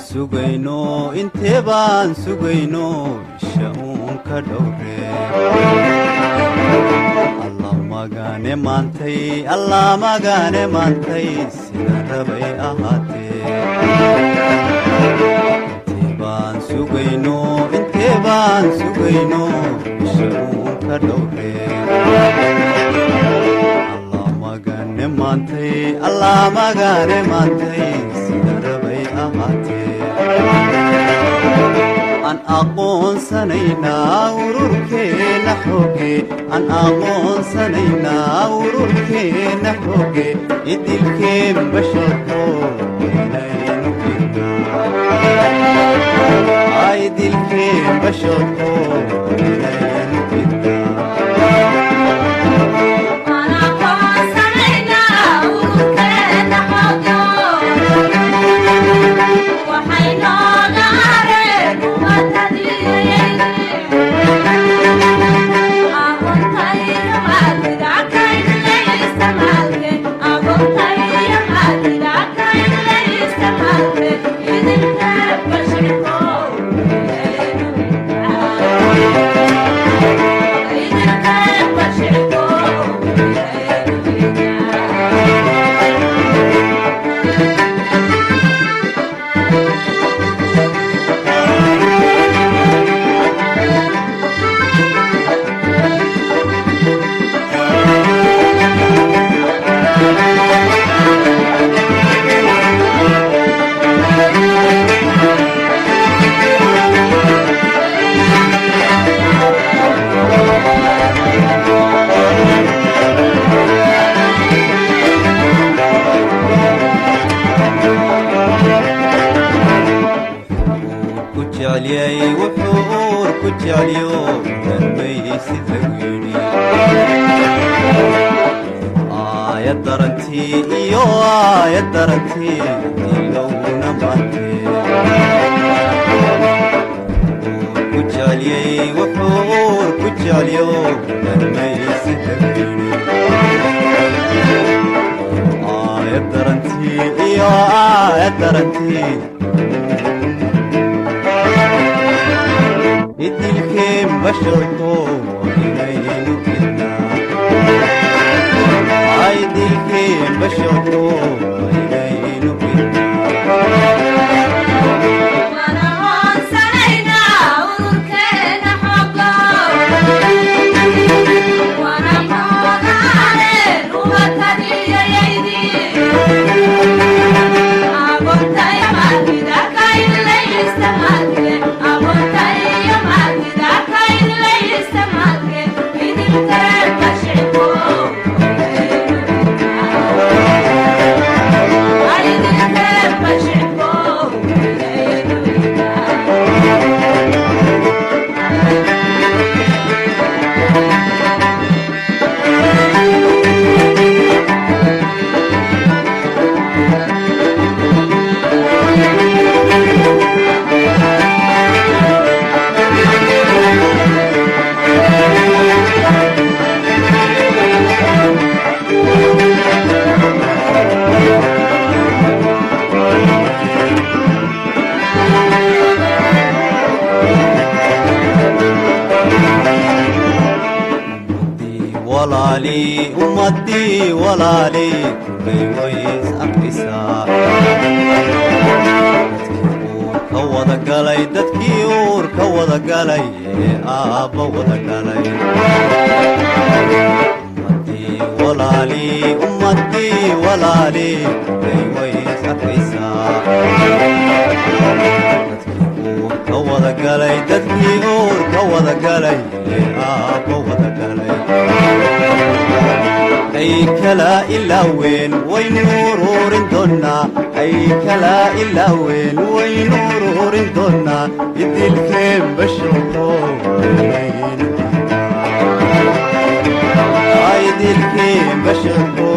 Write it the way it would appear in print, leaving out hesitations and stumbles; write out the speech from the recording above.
sugayno intee baan sugayno isha uun ka dhowre alla magane maantay sida rabay ahaatee intee baan sugayno isha uun ka dhowre alla magane maantay sida rabay ahaatee an aqoonsanaynaa ururkeena xooge an aqoonsanaynaa ururkeena xooge idilkeen basharko inaynu fidnaa idilkeen basharko inaynu fidnaa wuxuur ku jecelyo darmaysid lagu yidhi aayad darantii iyo aayad darantii ilowna maantee wuxuur ku jecelyo darmaysid lagu yidhi aayad darantii iyo aayad darantii idilkeen basharko inaynu fidnaa idilkeen basharko inaynu ummadii walaaley kullay ways arkisaa dadkii uur ka wada galay ee aabba wada dhalay ummadii walaaley kullay ways arkisaa dadkii uur ka wada galay ee aabba wada dhalay ay kala ilaaween waynu ururin doonaa ay kala ilaaween waynu ururin doonaa idilkeen basharko inaynu fidnaa idilkeen basharko